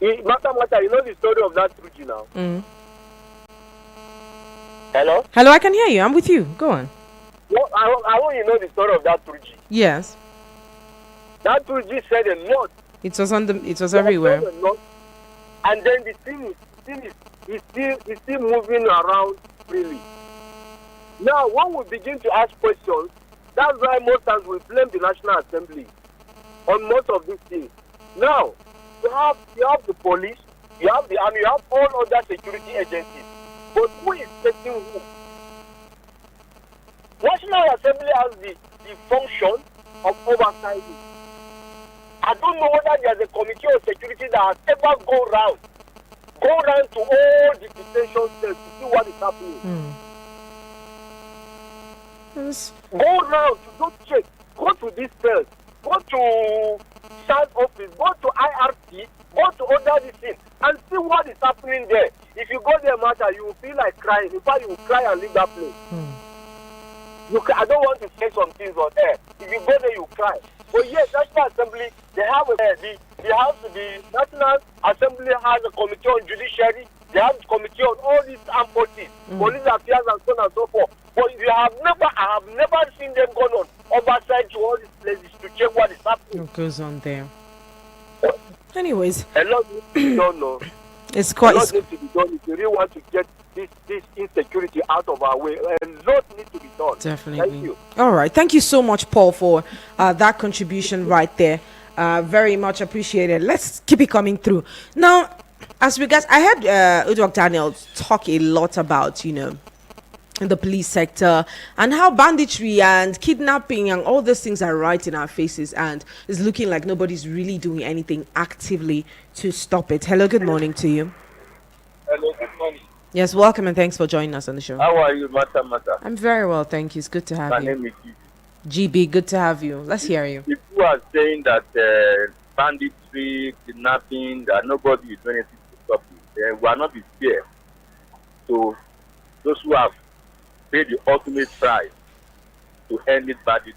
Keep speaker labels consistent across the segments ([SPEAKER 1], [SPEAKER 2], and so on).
[SPEAKER 1] Matter, you know the story of that Tuji now. Hello?
[SPEAKER 2] Hello, I can hear you. I'm with you. Go on.
[SPEAKER 1] Well, I want you to know the story of that Tuji.
[SPEAKER 2] Yes.
[SPEAKER 1] That Tuji said a lot.
[SPEAKER 2] It was everywhere.
[SPEAKER 1] And then the thing is still moving around freely. Now, when we begin to ask questions, that's why most times we blame the National Assembly on most of these things. Now, you have the police, you have the army, you have all other security agencies. But who is taking who? National Assembly has the function of oversight. I don't know whether there's a committee of security that has ever gone round to all the detention cells to see what is happening.
[SPEAKER 2] Yes.
[SPEAKER 1] Go round to go check, go to these cells, go to SARS office, go to IRT, go to other things, and see what is happening there. If you go there, matter, you will feel like crying. In fact, you will cry and leave that place. I don't want to say some things on air. If you go there, you cry. But yes, National Assembly, they have the National Assembly has a committee on judiciary. They have a committee on all these armed forces, police affairs, and so on and so forth. But I have never seen them go on oversight to all these places to check what is happening.
[SPEAKER 2] What goes on there? Anyways,
[SPEAKER 1] a lot needs to be done. No,
[SPEAKER 2] it's quite.
[SPEAKER 1] A lot needs to be done if you really want to get this insecurity out of our way. A lot needs to be done.
[SPEAKER 2] Definitely.
[SPEAKER 1] Thank you.
[SPEAKER 2] All right. Thank you so much, Paul, for that contribution right there. Very much appreciated. Let's keep it coming through. Now, as regards, I heard Udwak Daniel talk a lot about, the police sector and how banditry and kidnapping and all those things are right in our faces, and it's looking like nobody's really doing anything actively to stop it. Hello, good morning to you.
[SPEAKER 1] Hello, good morning.
[SPEAKER 2] Yes, welcome and thanks for joining us on the show.
[SPEAKER 1] How are you, Mata?
[SPEAKER 2] I'm very well, thank you. It's good to have
[SPEAKER 1] My
[SPEAKER 2] you.
[SPEAKER 1] name is
[SPEAKER 2] GB, good to have you. Let's hear you.
[SPEAKER 1] People are saying that banditry, kidnapping, that nobody is doing anything to stop it. They will not be fair. So those who have paid the ultimate price to end this banditry,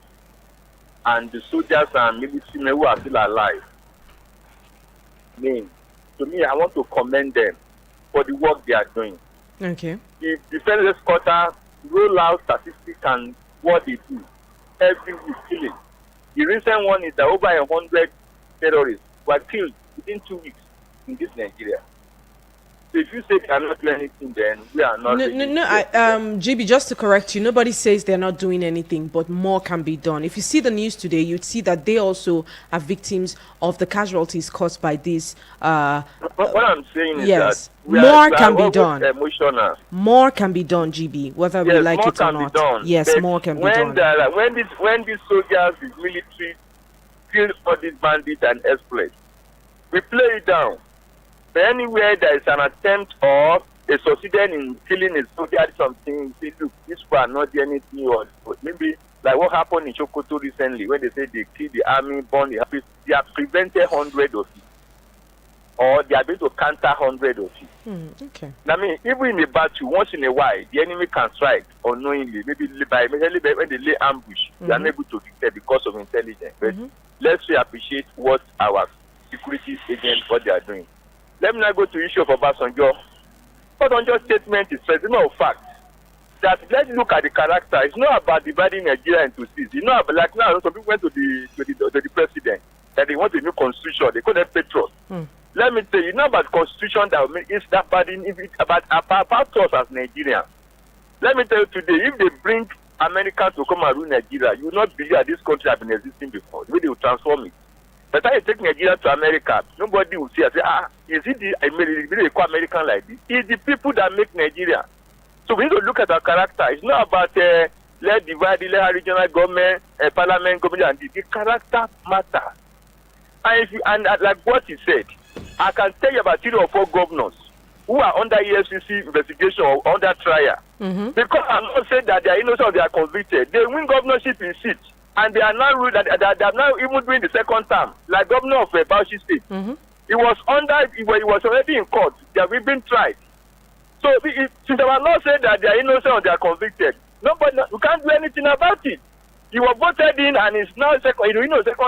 [SPEAKER 1] and the soldiers and military who are still alive, to me, I want to commend them for the work they are doing.
[SPEAKER 2] Okay.
[SPEAKER 1] The defense headquarters roll out statistics and what they do every week killing. The recent one is that over 100 terrorists were killed within 2 weeks in this Nigeria. So if you say they are not doing anything, then we are not.
[SPEAKER 2] GB, just to correct you, nobody says they're not doing anything, but more can be done. If you see the news today, you'd see that they also are victims of the casualties caused by this.
[SPEAKER 1] What I'm saying is
[SPEAKER 2] yes,
[SPEAKER 1] that
[SPEAKER 2] more can be done.
[SPEAKER 1] Emotional.
[SPEAKER 2] More can be done, GB, whether we like it or not. Yes,
[SPEAKER 1] but
[SPEAKER 2] more can be done.
[SPEAKER 1] When these soldiers, the military, kill all these bandits and exploits, we play it down. But anywhere there is an attempt or a succeeded in killing a soldier, something, say, look, this people are not doing anything, or maybe like what happened in Sokoto recently, when they say they killed the army, burned the army, they have prevented 100 of it, or they are going to counter 100 of it.
[SPEAKER 2] Okay.
[SPEAKER 1] I mean, even in a battle, once in a while, the enemy can strike unknowingly, maybe when they lay ambush, they are able to detect because of intelligence. But let's appreciate what our security agents, what they are doing. Let me now go to the issue of Obasanjo. Obasanjo's statement is of fact that let's look at the character. It's not about dividing Nigeria into states. You know, like now, some people went to the president that they want a new constitution. They call them patriots. Let me tell you, not about constitution that is that about us as Nigerians. Let me tell you today, if they bring Americans to come and rule Nigeria, you will not believe that this country has been existing before. The way they will transform it. But when you take Nigeria to America, nobody will say, is it the American like this? It's the people that make Nigeria. So we need to look at our character. It's not about let's divide the regional government, parliament, government, and the character matters. And like what he said, I can tell you about 3 or 4 governors who are under EFCC investigation or under trial. Because I'm not saying that they are innocent or they are convicted. They win governorship in seats. And they are now they are now even doing the second term, like governor of Bauchi State. He was already in court. They have been tried. So since they were not saying that they are innocent or they are convicted, we can't do anything about it. He was voted in and is now second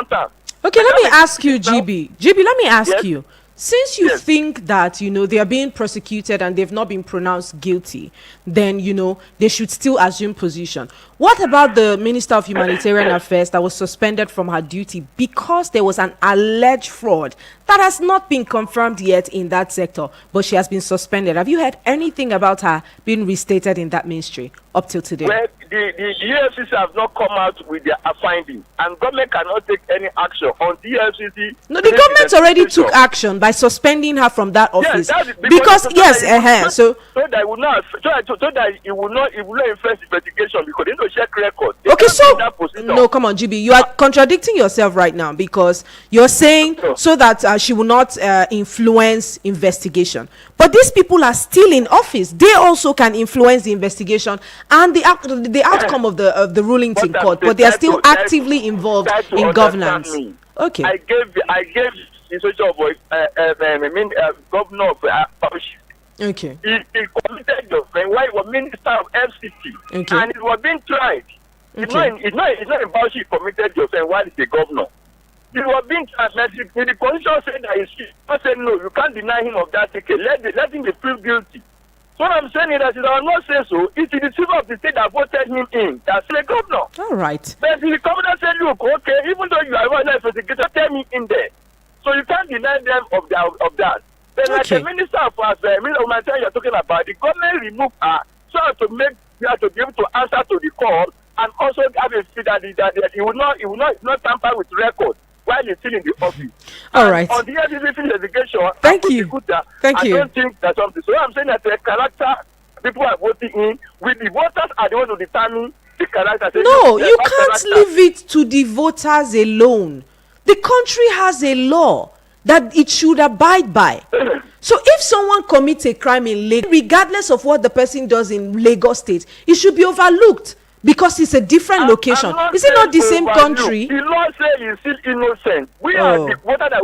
[SPEAKER 1] term.
[SPEAKER 2] Okay, let me ask you, GB. GB, let me ask you. Since you
[SPEAKER 1] Yes.
[SPEAKER 2] think that, they are being prosecuted and they've not been pronounced guilty, then, they should still assume position. What about the Minister of Humanitarian Affairs that was suspended from her duty because there was an alleged fraud that has not been confirmed yet in that sector, but she has been suspended? Have you heard anything about her being restated in that ministry up till today?
[SPEAKER 1] Well, the EFCC have not come out with their findings, and government cannot take any action on the EFCC.
[SPEAKER 2] No, the government already took action by suspending her from that office.
[SPEAKER 1] Yes,
[SPEAKER 2] because yes,
[SPEAKER 1] so that it will not, so that it will not influence investigation, because they don't check records.
[SPEAKER 2] Okay, so no, come on, GB, you are contradicting yourself right now, because you're saying so that she will not influence investigation, but these people are still in office. They also can influence the investigation and the outcome of the ruling in court, but they are still actively involved in governance. Okay,
[SPEAKER 1] I gave the social voice, governor of
[SPEAKER 2] okay,
[SPEAKER 1] he committed the offense while he was minister of FCT,
[SPEAKER 2] okay,
[SPEAKER 1] and it was being tried.
[SPEAKER 2] okay.
[SPEAKER 1] It's not about she committed the offense while he's a governor. It was being tried. The constitution said that I said no, you can't deny him of that ticket. Let him be proved guilty. So what I'm saying is that I will not say so. It is the chief of the state that voted him in. That's the governor.
[SPEAKER 2] All right.
[SPEAKER 1] But the governor said, look, okay, even though you are an investigator, tell me in there. So you can't deny them of that. Then like the minister of humanitarian you're talking about, the government removed her so as to make you have to be able to answer to the call, and also have a feel that he will not tamper with records while he's still in the office.
[SPEAKER 2] All right.
[SPEAKER 1] On the FCC investigation,
[SPEAKER 2] Thank you.
[SPEAKER 1] I don't think that's something. So I'm saying that the character people are voting in, with the voters are the ones who determine the character.
[SPEAKER 2] No, you can't leave it to the voters alone. The country has a law that it should abide by. So if someone commits a crime in Lagos, regardless of what the person does in Lagos State, it should be overlooked because it's a different location. Is it not the same country?
[SPEAKER 1] The law says he's still innocent. We are the voter that